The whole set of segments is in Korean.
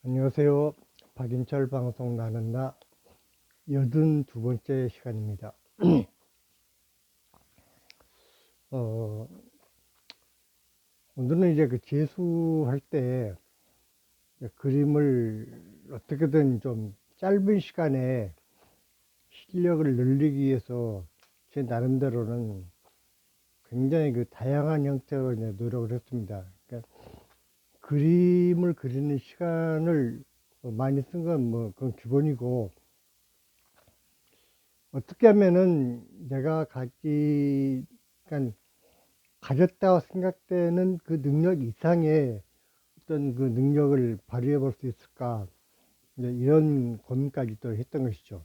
안녕하세요. 박인철 방송 나눈다 82번째 시간입니다. 어, 오늘은 이제 그 재수할 때 그림을 어떻게든 좀 짧은 시간에 실력을 늘리기 위해서 제 나름대로는 굉장히 그 다양한 형태로 이제 노력을 했습니다. 그러니까 그림을 그리는 시간을 많이 쓴 건 뭐 그건 기본이고, 어떻게 하면은 내가 그러니까 가졌다고 생각되는 그 능력 이상의 어떤 그 능력을 발휘해 볼 수 있을까, 이제 이런 고민까지 또 했던 것이죠.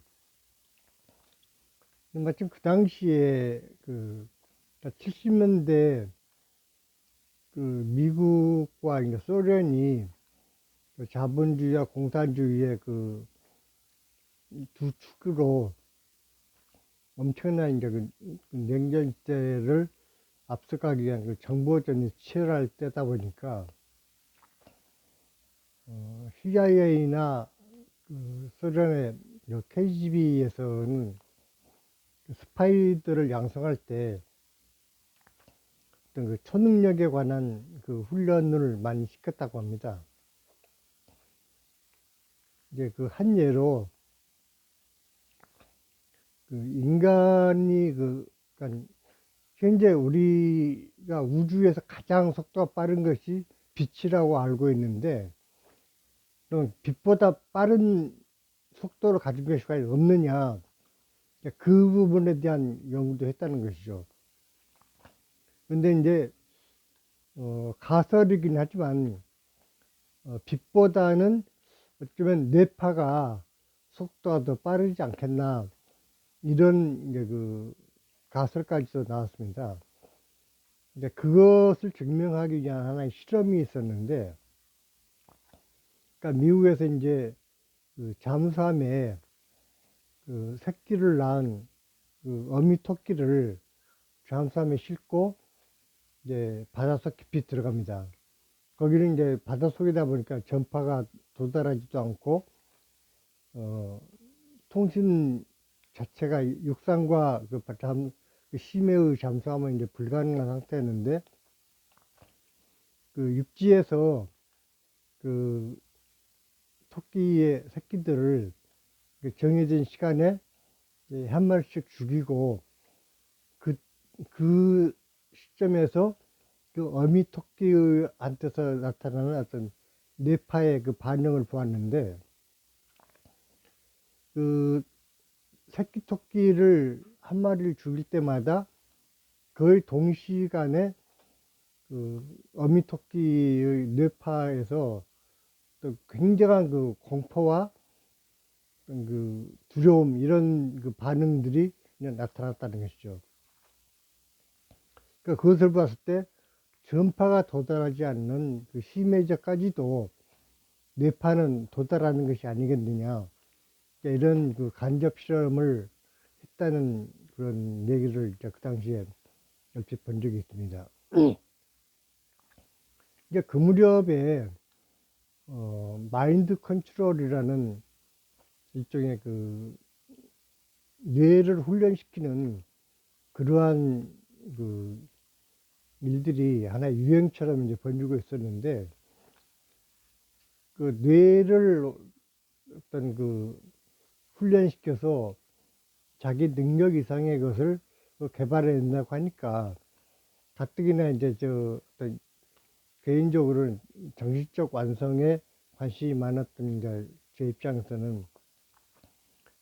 마침 그 당시에 70년대 그 미국과 이제 소련이 그 자본주의와 공산주의의 그 두 축으로 엄청난 이제 그 냉전 시대를 앞서가기 위한 그 정보전이 치열할 때다 보니까 CIA나 그 소련의 KGB에서는 스파이들을 양성할 때 어떤 그 초능력에 관한 그 훈련을 많이 시켰다고 합니다. 이제 그 한 예로 그 인간이 그러니까 현재 우리가 우주에서 가장 속도가 빠른 것이 빛이라고 알고 있는데, 그럼 빛보다 빠른 속도를 가진 것이 과연 없느냐, 그 부분에 대한 연구도 했다는 것이죠. 근데 이제 가설이긴 하지만 빛보다는 어쩌면 뇌파가 속도가 더 빠르지 않겠나, 이런 이제 그 가설까지도 나왔습니다. 이제 그것을 증명하기 위한 하나의 실험이 있었는데, 그러니까 미국에서 이제 그 잠수함에 그 새끼를 낳은 그 어미 토끼를 잠수함에 싣고 이제 바닷속 깊이 들어갑니다. 거기는 이제 바닷속이다 보니까 전파가 도달하지도 않고 통신 자체가 육상과 그 심해의 잠수함은 이제 불가능한 상태였는데, 그 육지에서 그 토끼의 새끼들을 그 정해진 시간에 한 마리씩 죽이고, 그, 그 시점에서 그 어미 토끼한테서 나타나는 어떤 뇌파의 그 반응을 보았는데, 그 새끼 토끼를 한 마리를 죽일 때마다 거의 동시간에 그 어미 토끼의 뇌파에서 또 굉장한 그 공포와 그 두려움, 이런 그 반응들이 그냥 나타났다는 것이죠. 그러니까 그것을 봤을 때 전파가 도달하지 않는 그 심해저까지도 뇌파는 도달하는 것이 아니겠느냐, 이런 그 간접 실험을 했다는 그런 얘기를 그 당시에 얼핏 본 적이 있습니다. 이제 그 무렵에 마인드 컨트롤이라는 일종의 그 뇌를 훈련시키는 그러한 그 일들이 하나의 유행처럼 이제 번지고 있었는데, 그 뇌를 어떤 그 훈련시켜서 자기 능력 이상의 것을 개발해낸다고 하니까, 가뜩이나 이제 어떤 개인적으로는 정신적 완성에 관심이 많았던 이제 제 입장에서는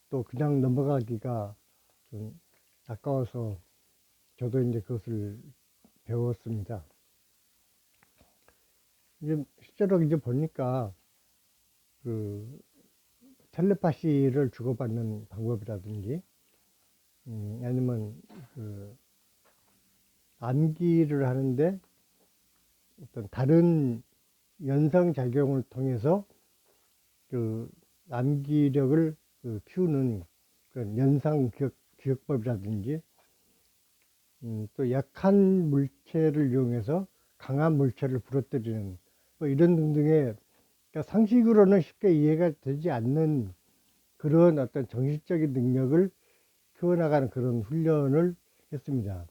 또 그냥 넘어가기가 좀 아까워서 저도 이제 그것을 배웠습니다. 이제 실제로 이제 보니까 그 텔레파시를 주고받는 방법이라든지, 아니면 그 암기를 하는데 어떤 다른 연상작용을 통해서 그 암기력을 키우는 그런 기억법이라든지, 또 약한 물체를 이용해서 강한 물체를 부러뜨리는 뭐 이런 등등의 그러니까 상식으로는 쉽게 이해가 되지 않는 그런 어떤 정신적인 능력을 키워나가는 그런 훈련을 했습니다.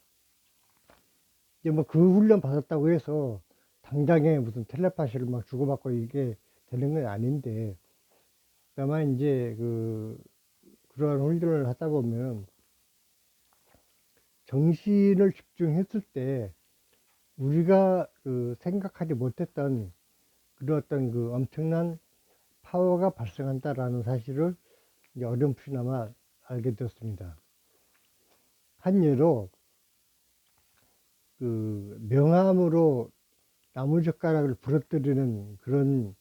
이제 뭐 그 훈련 받았다고 해서 당장에 무슨 텔레파시를 막 주고받고 이게 되는 건 아닌데, 다만 이제 그러한 훈련을 하다 보면 정신을 집중했을 때 우리가 생각하지 못했던 그런 어떤 엄청난 파워가 발생한다라는 사실을 이제 어렴풋이나마 알게 되었습니다. 한 예로 명암으로 나무젓가락을 부러뜨리는 그런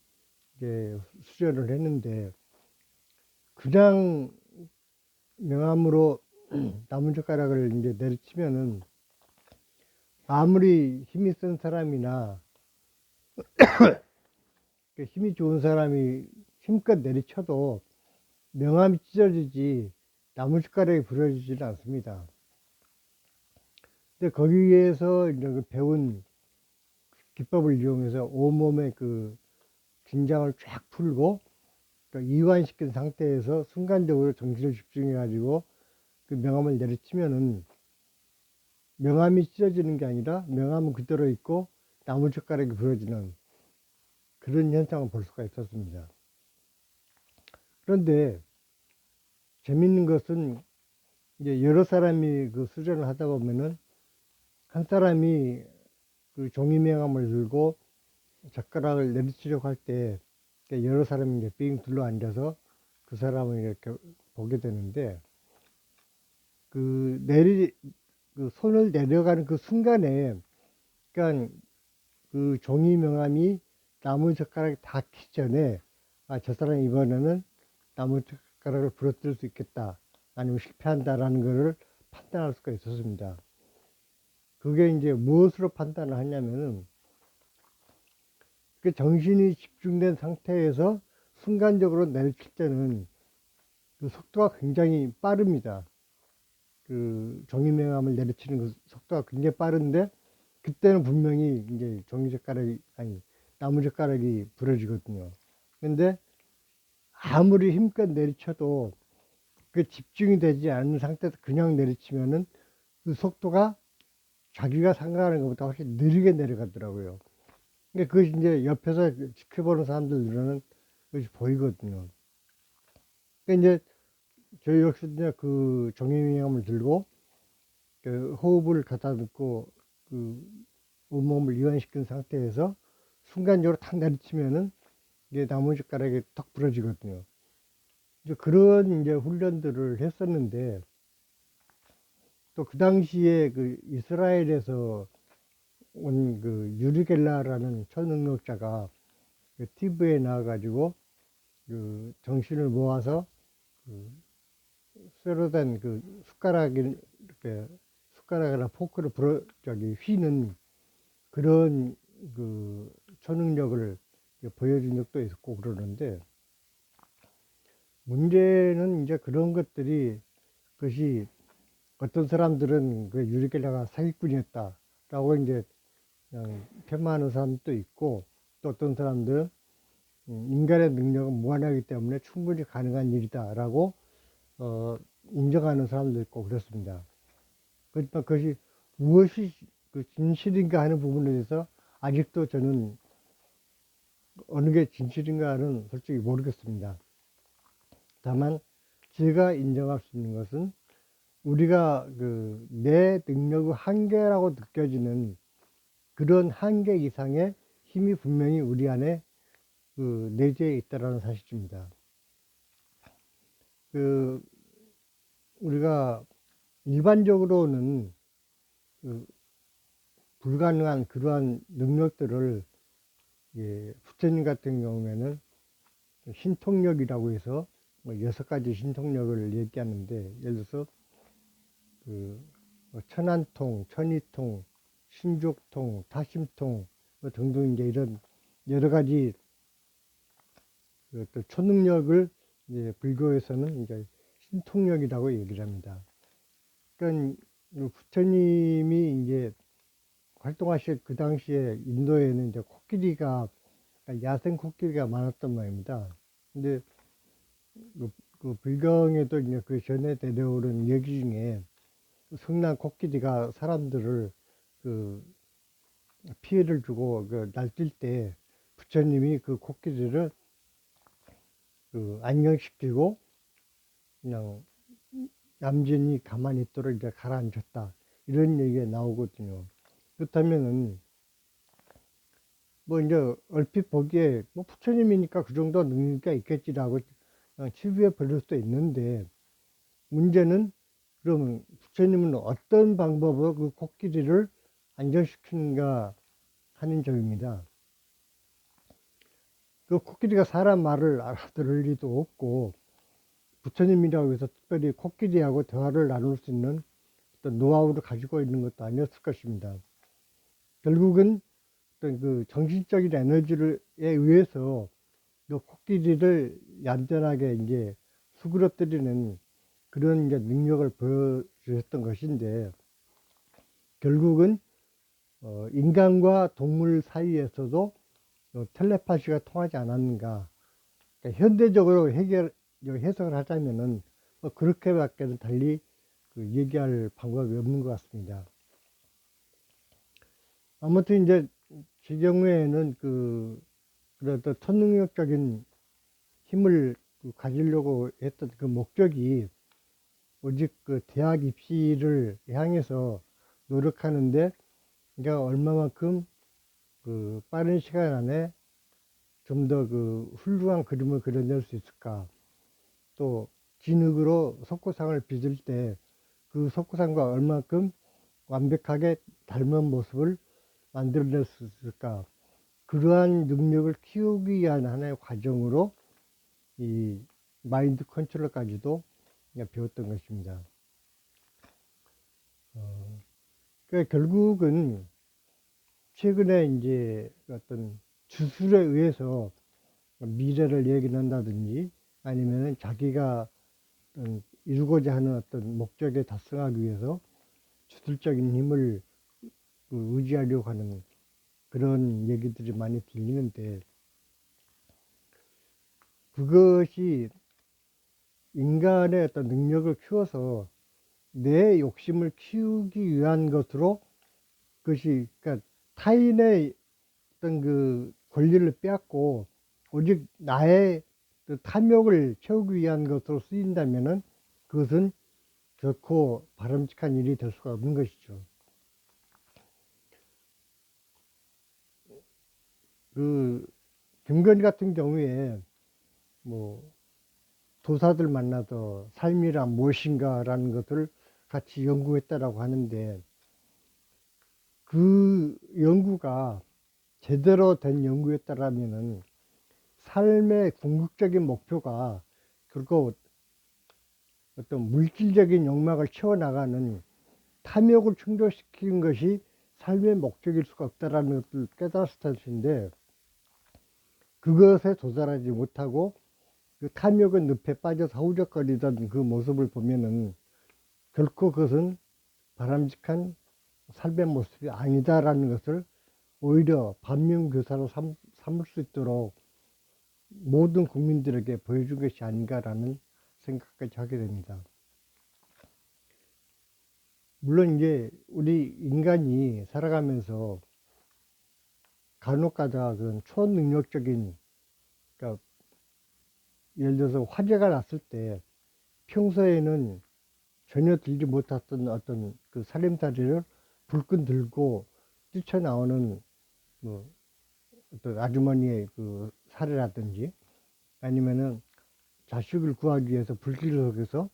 이제 수련을 했는데, 그냥 명암으로 나무젓가락을 이제 내리치면은 아무리 힘이 센 사람이나 힘이 좋은 사람이 힘껏 내리쳐도 명암이 찢어지지 나무젓가락이 부러지지는 않습니다. 근데 거기에서 이제 배운 기법을 이용해서 온몸의 긴장을 쫙 풀고 이완시킨 상태에서 순간적으로 정신을 집중해 가지고 그 명암을 내리치면은 명암이 찢어지는 게 아니라 명암은 그대로 있고 나무젓가락이 부러지는 그런 현상을 볼 수가 있었습니다. 그런데 재밌는 것은 이제 여러 사람이 수련을 하다 보면은 한 사람이 종이 명암을 들고 젓가락을 내리치려고 할 때 여러 사람이 이제 빙 둘러 앉아서 그 사람을 이렇게 보게 되는데, 그 내리 손을 내려가는 그 순간에, 그러니까 그 종이 명암이 나무 젓가락에 닿기 전에 저 사람 이번에는 나무 젓가락을 부러뜨릴 수 있겠다, 아니면 실패한다라는 것을 판단할 수가 있었습니다. 그게 이제 무엇으로 판단을 하냐면은 그 정신이 집중된 상태에서 순간적으로 내리칠 때는 그 속도가 굉장히 빠릅니다. 그 종이명암을 내리치는 그 속도가 굉장히 빠른데, 그때는 분명히 이제 종이젓가락이 아니 나무젓가락이 부러지거든요. 근데 아무리 힘껏 내리쳐도 그 집중이 되지 않는 상태에서 그냥 내리치면은 그 속도가 자기가 생각하는 것보다 훨씬 느리게 내려가더라고요. 근데 그것이 이제 옆에서 지켜보는 사람들 눈에는 그것이 보이거든요. 그러니까 이제 저희 역시 이제 그 종이명암을 들고 호흡을 가다듬고 온몸을 이완시킨 상태에서 순간적으로 탁 내리치면은 이게 나무젓가락이 턱 부러지거든요. 이제 그런 이제 훈련들을 했었는데, 또 그 당시에 이스라엘에서 온 유리 겔라라는 초능력자가 TV에 나와가지고 정신을 모아서 쇠로 된 숟가락이 이렇게 숟가락이나 포크를 휘는 그런 초능력을 보여준 적도 있었고 그러는데, 문제는 이제 그런 것들이, 그것이 어떤 사람들은 유리겔라가 사기꾼이었다라고 이제 그냥 폄하하는 사람도 있고, 또 어떤 사람들은 인간의 능력은 무한하기 때문에 충분히 가능한 일이다라고 인정하는 사람도 있고 그렇습니다. 그러니까 그것이 무엇이 진실인가 하는 부분에 대해서 아직도 저는 어느 게 진실인가는 솔직히 모르겠습니다. 다만 제가 인정할 수 있는 것은, 우리가 내 능력의 한계라고 느껴지는 그런 한계 이상의 힘이 분명히 우리 안에 내재해 있다라는 사실입니다. 우리가 일반적으로는 불가능한 그러한 능력들을, 부처님 같은 경우에는 신통력이라고 해서 뭐 6가지 신통력을 얘기하는데, 예를 들어서 천안통, 천이통, 신족통, 타심통 뭐 등등 이제 이런 여러 가지 또 초능력을 이제 불교에서는 이제 신통력이라고 얘기를 합니다. 그러니까 부처님이 이제 활동하실 그 당시에 인도에는 이제 코끼리가 그러니까 야생 코끼리가 많았단 말입니다. 근데 그 불경에도 이제 그 전에 내려오는 얘기 중에 성난 코끼리가 사람들을 그 피해를 주고 그 날뛸 때 부처님이 그 코끼리를 그 안녕시키고 그냥 얌전히 가만히 있도록 이제 가라앉혔다. 이런 얘기가 나오거든요. 그렇다면은 뭐 이제 얼핏 보기에 뭐 부처님이니까 그 정도 능력이 있겠지라고 그냥 치부해 버릴 수도 있는데, 문제는 그러면 부처님은 어떤 방법으로 그 코끼리를 안정시키는가 하는 점입니다. 그 코끼리가 사람 말을 알아들을 리도 없고, 부처님이라고 해서 특별히 코끼리하고 대화를 나눌 수 있는 어떤 노하우를 가지고 있는 것도 아니었을 것입니다. 결국은 어떤 그 정신적인 에너지에 의해서 그 코끼리를 얌전하게 이제 수그러뜨리는 그런 이제 능력을 보여주셨던 것인데, 결국은 인간과 동물 사이에서도 텔레파시가 통하지 않았는가. 그러니까 현대적으로 해석을 하자면은 그렇게밖에는 달리 그 얘기할 방법이 없는 것 같습니다. 아무튼 이제 제 경우에는 그런 초능력적인 힘을 가지려고 했던 그 목적이 오직 그 대학 입시를 향해서 노력하는데, 그러니까 얼마만큼 그 빠른 시간 안에 좀 더 그 훌륭한 그림을 그려낼 수 있을까. 또 진흙으로 석고상을 빚을 때 그 석고상과 얼마큼 완벽하게 닮은 모습을 만들어낼 수 있을까. 그러한 능력을 키우기 위한 하나의 과정으로 이 마인드 컨트롤까지도 배웠던 것입니다. 그러니까 결국은 최근에 이제 어떤 주술에 의해서 미래를 예견한다든지 아니면 자기가 이루고자 하는 어떤 목적에達성하기 위해서 주술적인 힘을 의지하려고 하는 그런 얘기들이 많이 들리는데, 그것이 인간의 어떤 능력을 키워서 내 욕심을 키우기 위한 것으로, 그것이 그러니까 타인의 어떤 그 권리를 빼앗고 오직 나의 그 탐욕을 채우기 위한 것으로 쓰인다면은 그것은 결코 바람직한 일이 될 수가 없는 것이죠. 그 김건희 같은 경우에 뭐 도사들 만나서 삶이란 무엇인가라는 것을 같이 연구했다라고 하는데, 그 연구가 제대로 된 연구였다라면은 삶의 궁극적인 목표가 결국 어떤 물질적인 욕망을 채워나가는 탐욕을 충족시키는 것이 삶의 목적일 수가 없다라는 것을 깨달았을 것인데, 그것에 도달하지 못하고 그 탐욕의 늪에 빠져서 허우적거리던 그 모습을 보면은 결코 그것은 바람직한 삶의 모습이 아니다라는 것을 오히려 반면교사로 삼을 수 있도록 모든 국민들에게 보여준 것이 아닌가라는 생각까지 하게 됩니다. 물론 이제 우리 인간이 살아가면서 간혹가다 그런 초능력적인, 그러니까 예를 들어서 화재가 났을 때 평소에는 전혀 들지 못했던 어떤 그 살림살이를 불끈 들고 뛰쳐나오는 뭐 어떤 아주머니의 그 사례라든지, 아니면은 자식을 구하기 위해서 불길 속에서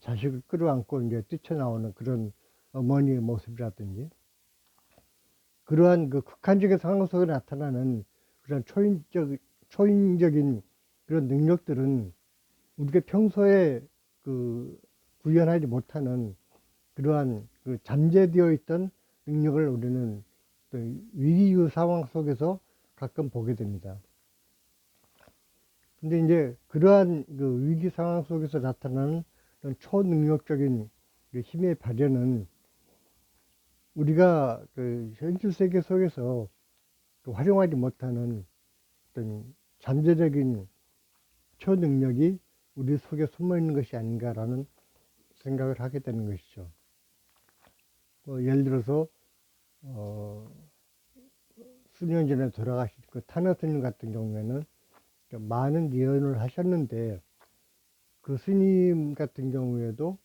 자식을 끌어안고 이제 뛰쳐나오는 그런 어머니의 모습이라든지, 그러한 그 극한적인 상황 속에 나타나는 그런 초인적인 그런 능력들은 우리가 평소에 그 구현하지 못하는 그러한 그 잠재되어 있던 능력을 우리는 또 위기 상황 속에서 가끔 보게 됩니다. 근데 이제 그러한 그 위기 상황 속에서 나타나는 그런 초능력적인 그 힘의 발현은 우리가 그 현실 세계 속에서 그 활용하지 못하는 어떤 잠재적인 초능력이 우리 속에 숨어 있는 것이 아닌가라는 생각을 하게 되는 것이죠. 예를 들어서 수년 전에 돌아가신 그 타나 스님 같은 경우에는 많은 예언을 하셨는데, 그 스님 같은 경우에도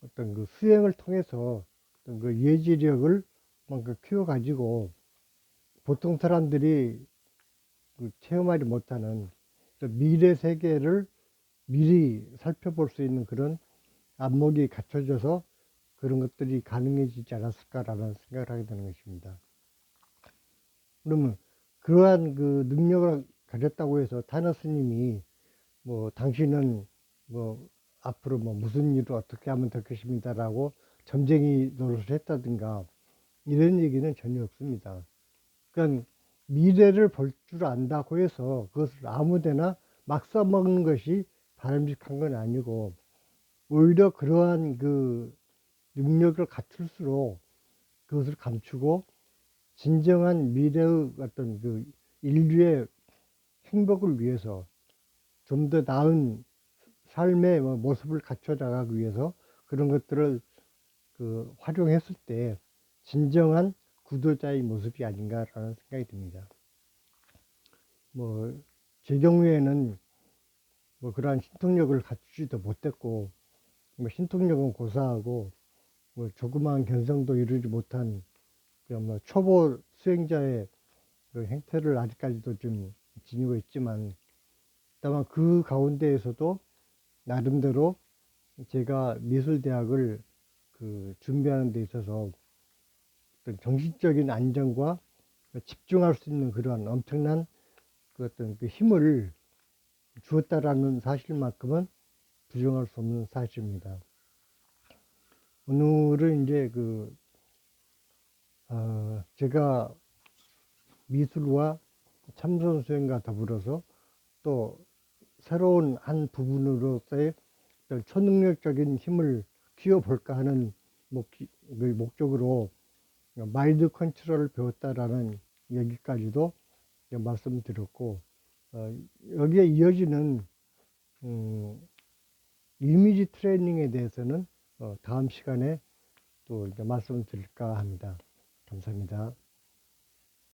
어떤 그 수행을 통해서 어떤 그 예지력을 뭔가 키워가지고 보통 사람들이 그 체험하지 못하는 미래 세계를 미리 살펴볼 수 있는 그런 안목이 갖춰져서 그런 것들이 가능해지지 않았을까라는 생각을 하게 되는 것입니다. 그러면 그러한 그 능력을 가졌다고 해서 타나 스님이 뭐 당신은 뭐 앞으로 뭐 무슨 일을 어떻게 하면 될 것입니다라고 점쟁이 노릇을 했다든가 이런 얘기는 전혀 없습니다. 그러니까 미래를 볼 줄 안다고 해서 그것을 아무데나 막 써먹는 것이 바람직한 건 아니고, 오히려 그러한 그 능력을 갖출수록 그것을 감추고 진정한 미래의 어떤 그 인류의 행복을 위해서 좀 더 나은 삶의 모습을 갖춰 나가기 위해서 그런 것들을 그 활용했을 때 진정한 구도자의 모습이 아닌가라는 생각이 듭니다. 제 경우에는 그러한 신통력을 갖추지도 못했고, 신통력은 고사하고, 조그마한 견성도 이루지 못한 초보 수행자의 그 행태를 아직까지도 좀 지니고 있지만, 다만 그 가운데에서도 나름대로 제가 미술대학을 그 준비하는 데 있어서 어떤 정신적인 안정과 집중할 수 있는 그런 엄청난 그 어떤 그 힘을 주었다라는 사실만큼은 부정할 수 없는 사실입니다. 오늘은 이제 제가 미술과 참선 수행과 더불어서 또 새로운 한 부분으로서의 초능력적인 힘을 키워볼까 하는 목적으로 마인드 컨트롤을 배웠다라는 얘기까지도 말씀드렸고, 여기에 이어지는 이미지 트레이닝에 대해서는 다음 시간에 또 말씀을 드릴까 합니다. 감사합니다.